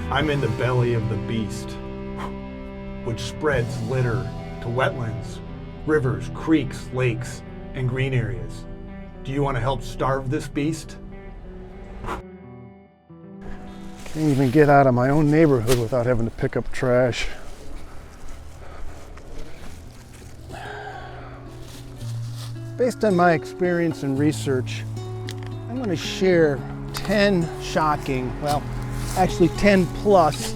I'm in the belly of the beast, which spreads litter to wetlands, rivers, creeks, lakes, and green areas. Do you want to help starve this beast? Can't even get out of my own neighborhood without having to pick up trash. Based on my experience and research, I'm going to share 10 shocking, well, actually 10 plus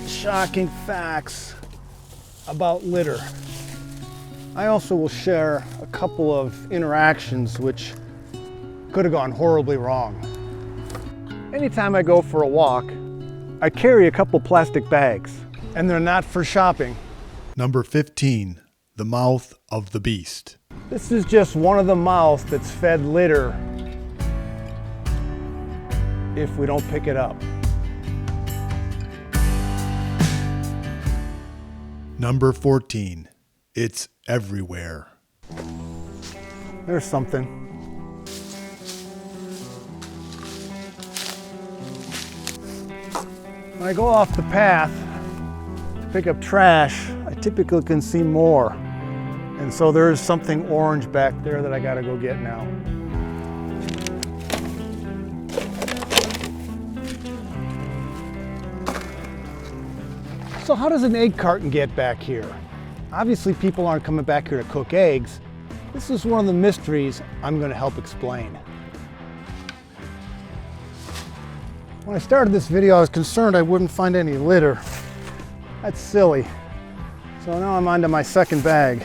shocking facts about litter. I also will share a couple of interactions which could have gone horribly wrong. Anytime I go for a walk, I carry a couple plastic bags, and they're not for shopping. Number 15, the mouth of the beast. This is just one of the mouths that's fed litter if we don't pick it up. Number 14, it's everywhere. There's something. When I go off the path to pick up trash, I typically can see more. And so there is something orange back there that I gotta go get now. So how does an egg carton get back here? Obviously people aren't coming back here to cook eggs. This is one of the mysteries I'm gonna help explain. When I started this video, I was concerned I wouldn't find any litter. That's silly. So now I'm onto my second bag.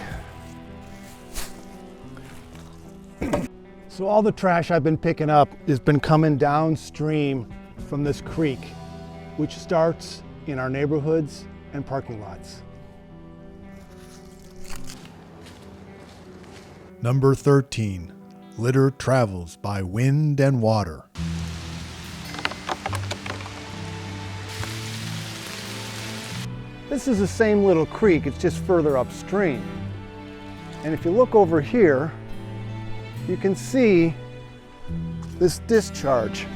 So all the trash I've been picking up has been coming downstream from this creek, which starts in our neighborhoods and parking lots. Number 13, litter travels by wind and water. This is the same little creek, it's just further upstream. And if you look over here, you can see this discharge.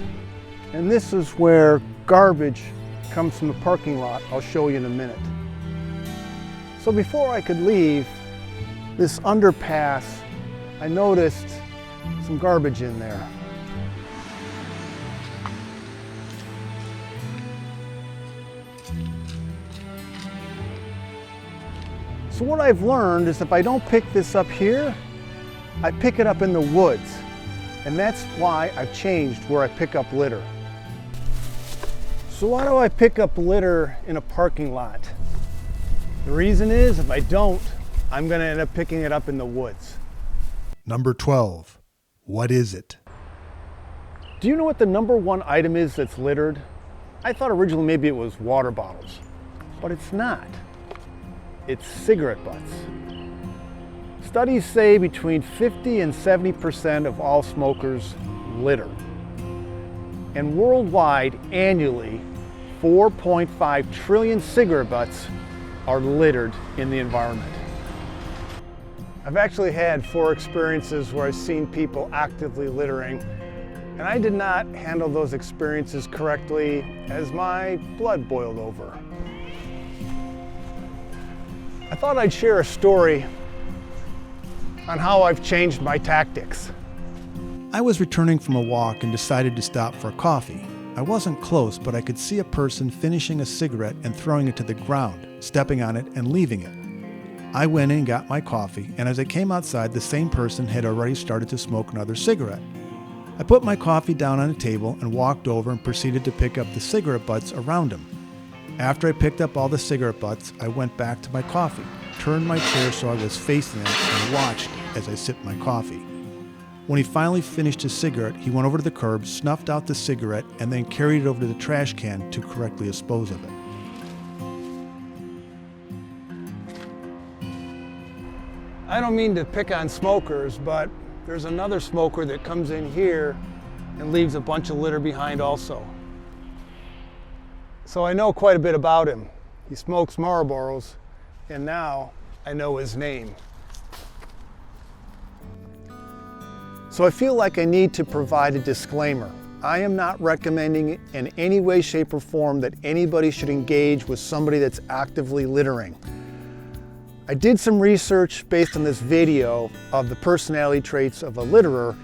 And this is where garbage comes from the parking lot. I'll show you in a minute. So before I could leave this underpass, I noticed some garbage in there. So what I've learned is if I don't pick this up here, I pick it up in the woods. And that's why I've changed where I pick up litter. So why do I pick up litter in a parking lot? The reason is if I don't, I'm gonna end up picking it up in the woods. Number 12, what is it? Do you know what the number one item is that's littered? I thought originally maybe it was water bottles, but it's not. It's cigarette butts. Studies say between 50 and 70% of all smokers litter. And worldwide, annually, 4.5 trillion cigarette butts are littered in the environment. I've actually had 4 experiences where I've seen people actively littering, and I did not handle those experiences correctly as my blood boiled over. I thought I'd share a story on how I've changed my tactics. I was returning from a walk and decided to stop for coffee. I wasn't close, but I could see a person finishing a cigarette and throwing it to the ground, stepping on it and leaving it. I went in and got my coffee, and as I came outside, the same person had already started to smoke another cigarette. I put my coffee down on a table and walked over and proceeded to pick up the cigarette butts around him. After I picked up all the cigarette butts, I went back to my coffee, turned my chair so I was facing him, and watched as I sipped my coffee. When he finally finished his cigarette, he went over to the curb, snuffed out the cigarette, and then carried it over to the trash can to correctly dispose of it. I don't mean to pick on smokers, but there's another smoker that comes in here and leaves a bunch of litter behind also. So I know quite a bit about him. He smokes Marlboros, and now I know his name. So I feel like I need to provide a disclaimer. I am not recommending in any way, shape, or form that anybody should engage with somebody that's actively littering. I did some research based on this video of the personality traits of a litterer,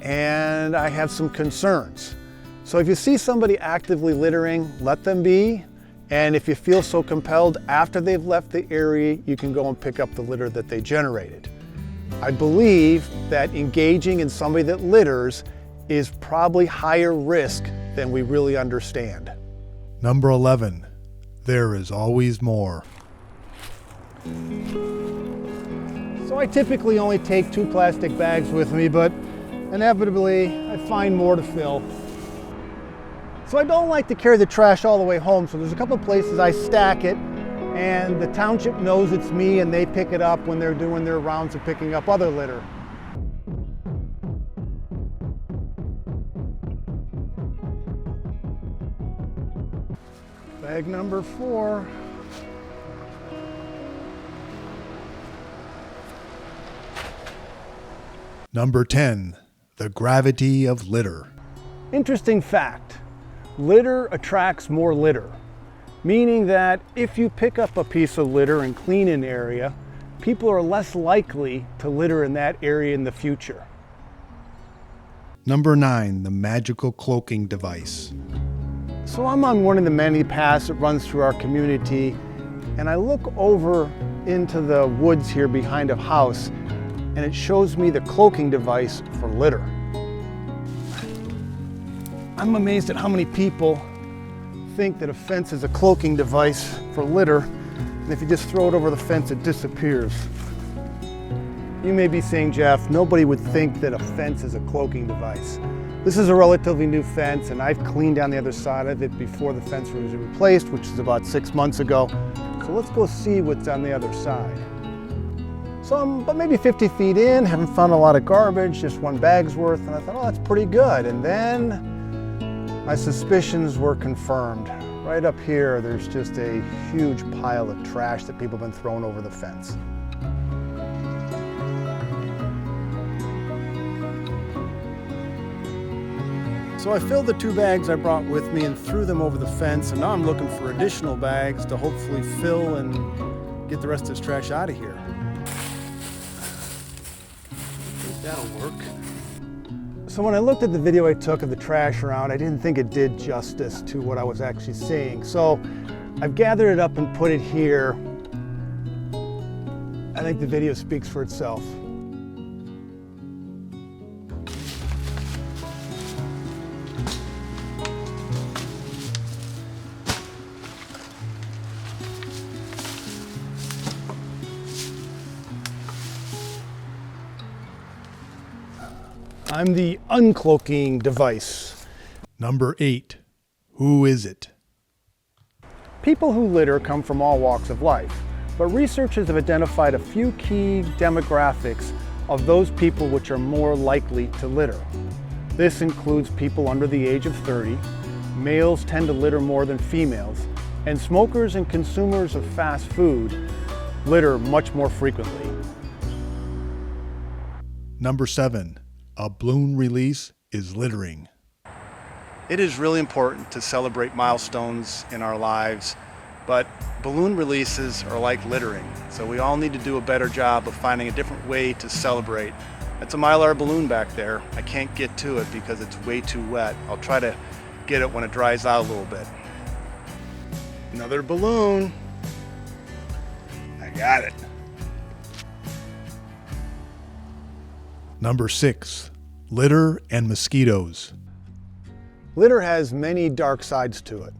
and I have some concerns. So if you see somebody actively littering, let them be. And if you feel so compelled after they've left the area, you can go and pick up the litter that they generated. I believe that engaging in somebody that litters is probably higher risk than we really understand. Number 11, there is always more. So I typically only take 2 plastic bags with me, but inevitably I find more to fill. So I don't like to carry the trash all the way home, so there's a couple places I stack it, and the township knows it's me and they pick it up when they're doing their rounds of picking up other litter. Bag number 4. Number 10, the gravity of litter. Interesting fact, litter attracts more litter, meaning that if you pick up a piece of litter and clean an area, people are less likely to litter in that area in the future. Number 9, the magical cloaking device. So I'm on one of the many paths that runs through our community, and I look over into the woods here behind a house, and it shows me the cloaking device for litter. I'm amazed at how many people think that a fence is a cloaking device for litter, and if you just throw it over the fence, it disappears. You may be saying, Jeff, nobody would think that a fence is a cloaking device. This is a relatively new fence, and I've cleaned down the other side of it before the fence was replaced, which is about 6 months ago. So let's go see what's on the other side. So I'm about maybe 50 feet in, haven't found a lot of garbage, just 1 bag's worth, and I thought, oh, that's pretty good. And then my suspicions were confirmed. Right up here, there's just a huge pile of trash that people have been throwing over the fence. So I filled the 2 bags I brought with me and threw them over the fence, and now I'm looking for additional bags to hopefully fill and get the rest of this trash out of here. Think that'll work. So when I looked at the video I took of the trash around, I didn't think it did justice to what I was actually seeing. So I've gathered it up and put it here. I think the video speaks for itself. I'm the uncloaking device. Number 8, who is it? People who litter come from all walks of life, but researchers have identified a few key demographics of those people which are more likely to litter. This includes people under the age of 30, males tend to litter more than females, and smokers and consumers of fast food litter much more frequently. Number 7, a balloon release is littering. It is really important to celebrate milestones in our lives, but balloon releases are like littering, so we all need to do a better job of finding a different way to celebrate. That's a Mylar balloon back there. I can't get to it because it's way too wet. I'll try to get it when it dries out a little bit. Another balloon. I got it. Number 6, litter and mosquitoes. Litter has many dark sides to it,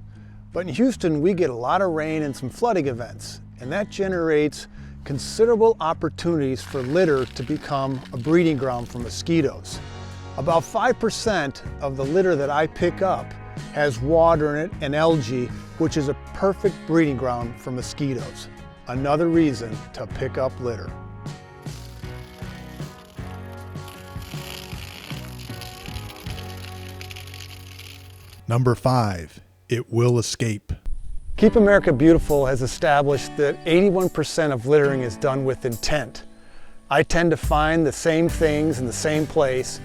but in Houston we get a lot of rain and some flooding events, and that generates considerable opportunities for litter to become a breeding ground for mosquitoes. About 5% of the litter that I pick up has water in it and algae, which is a perfect breeding ground for mosquitoes. Another reason to pick up litter. Number 5, it will escape. Keep America Beautiful has established that 81% of littering is done with intent. I tend to find the same things in the same place,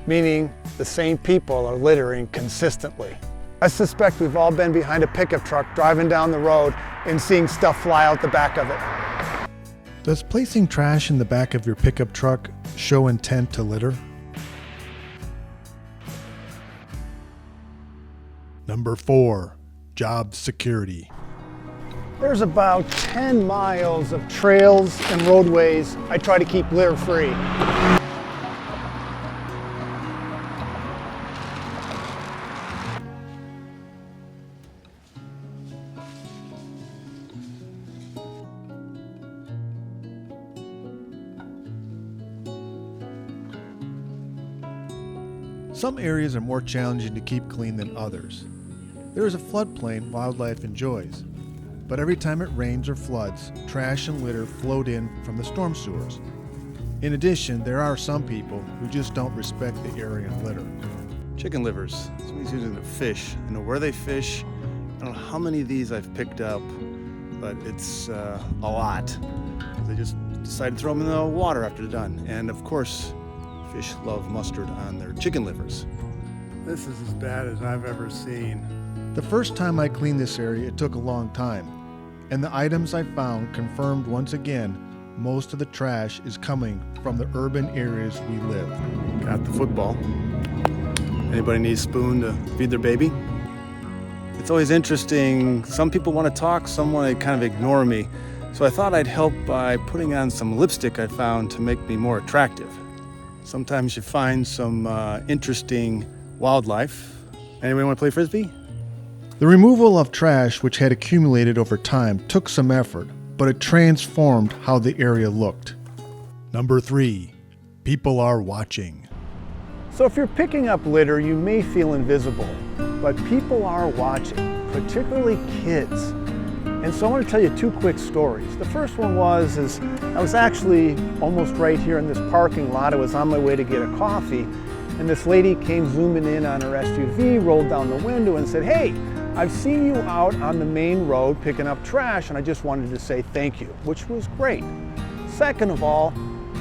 meaning the same people are littering consistently. I suspect we've all been behind a pickup truck driving down the road and seeing stuff fly out the back of it. Does placing trash in the back of your pickup truck show intent to litter? Number 4, job security. There's about 10 miles of trails and roadways I try to keep litter free. Some areas are more challenging to keep clean than others. There is a floodplain wildlife enjoys, but every time it rains or floods, trash and litter float in from the storm sewers. In addition, there are some people who just don't respect the area and litter. Chicken livers. Somebody's using to fish. I know where they fish. I don't know how many of these I've picked up, but it's a lot. They just decide to throw them in the water after they're done. And of course, fish love mustard on their chicken livers. This is as bad as I've ever seen. The first time I cleaned this area, it took a long time, and the items I found confirmed once again most of the trash is coming from the urban areas we live. Got the football. Anybody need a spoon to feed their baby? It's always interesting. Some people want to talk, some want to kind of ignore me. So I thought I'd help by putting on some lipstick I found to make me more attractive. Sometimes you find some interesting wildlife. Anybody want to play Frisbee? The removal of trash which had accumulated over time took some effort, but it transformed how the area looked. Number 3, people are watching. So if you're picking up litter, you may feel invisible, but people are watching, particularly kids. And so I want to tell you 2 quick stories. The first one is I was actually almost right here in this parking lot. I was on my way to get a coffee, and this lady came zooming in on her SUV, rolled down the window and said, "Hey, I've seen you out on the main road picking up trash, and I just wanted to say thank you," which was great. Second of all,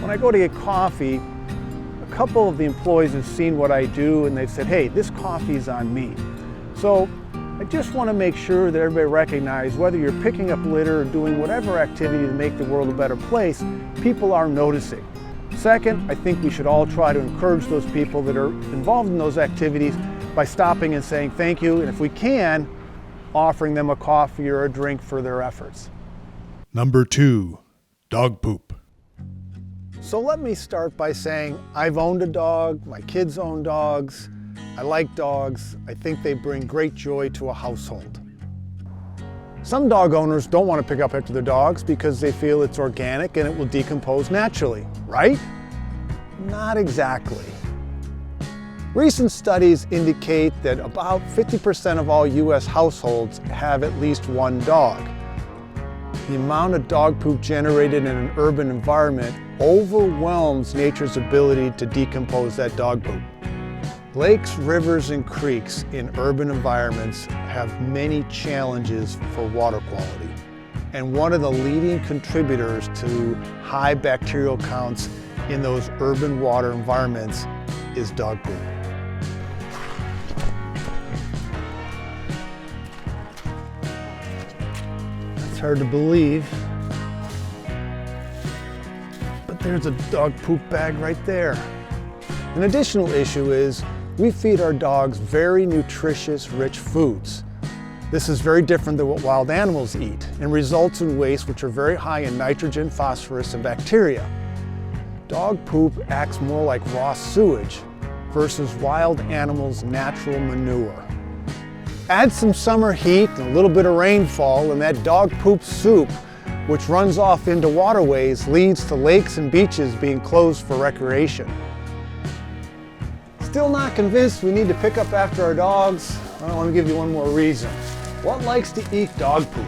when I go to get coffee, a couple of the employees have seen what I do and they've said, "Hey, this coffee's on me." So I just want to make sure that everybody recognizes whether you're picking up litter or doing whatever activity to make the world a better place, people are noticing. Second, I think we should all try to encourage those people that are involved in those activities by stopping and saying thank you, and if we can, offering them a coffee or a drink for their efforts. Number 2, dog poop. So let me start by saying I've owned a dog, my kids own dogs, I like dogs, I think they bring great joy to a household. Some dog owners don't want to pick up after their dogs because they feel it's organic and it will decompose naturally, right? Not exactly. Recent studies indicate that about 50% of all US households have at least one dog. The amount of dog poop generated in an urban environment overwhelms nature's ability to decompose that dog poop. Lakes, rivers, and creeks in urban environments have many challenges for water quality. And one of the leading contributors to high bacterial counts in those urban water environments is dog poop. It's hard to believe, but there's a dog poop bag right there. An additional issue is we feed our dogs very nutritious, rich foods. This is very different than what wild animals eat and results in wastes which are very high in nitrogen, phosphorus, and bacteria. Dog poop acts more like raw sewage versus wild animals' natural manure. Add some summer heat and a little bit of rainfall, and that dog poop soup, which runs off into waterways, leads to lakes and beaches being closed for recreation. Still not convinced we need to pick up after our dogs? I want to give you one more reason. What likes to eat dog poop?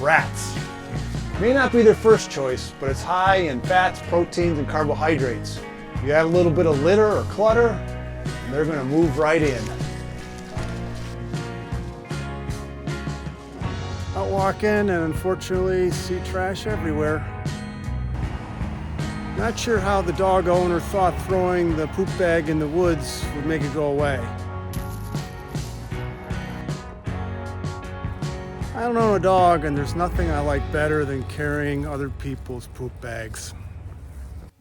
Rats. May not be their first choice, but it's high in fats, proteins, and carbohydrates. You add a little bit of litter or clutter, and they're going to move right in. Out walking and unfortunately see trash everywhere. Not sure how the dog owner thought throwing the poop bag in the woods would make it go away. I don't own a dog, and there's nothing I like better than carrying other people's poop bags.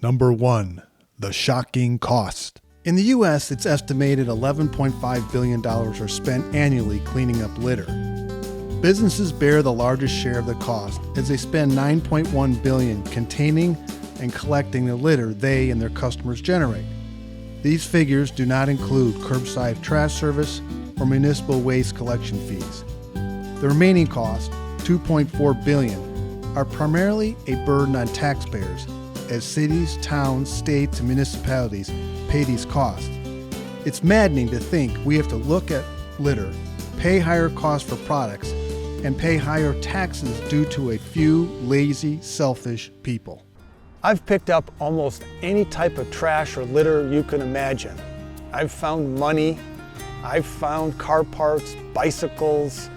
Number 1. The shocking cost. In the U.S., it's estimated $11.5 billion are spent annually cleaning up litter. Businesses bear the largest share of the cost as they spend $9.1 billion containing and collecting the litter they and their customers generate. These figures do not include curbside trash service or municipal waste collection fees. The remaining costs, $2.4 billion, are primarily a burden on taxpayers as cities, towns, states, and municipalities pay these costs. It's maddening to think we have to look at litter, pay higher costs for products, and pay higher taxes due to a few lazy, selfish people. I've picked up almost any type of trash or litter you can imagine. I've found money, I've found car parts, bicycles,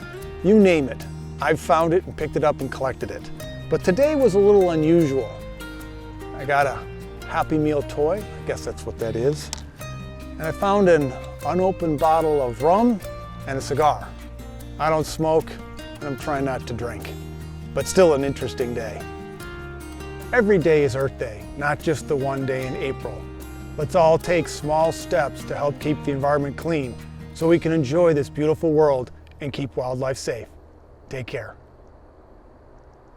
you name it. I've found it and picked it up and collected it. But today was a little unusual. I got a Happy Meal toy, I guess that's what that is. And I found an unopened bottle of rum and a cigar. I don't smoke and I'm trying not to drink, but still an interesting day. Every day is Earth Day, not just the one day in April. Let's all take small steps to help keep the environment clean so we can enjoy this beautiful world and keep wildlife safe. Take care.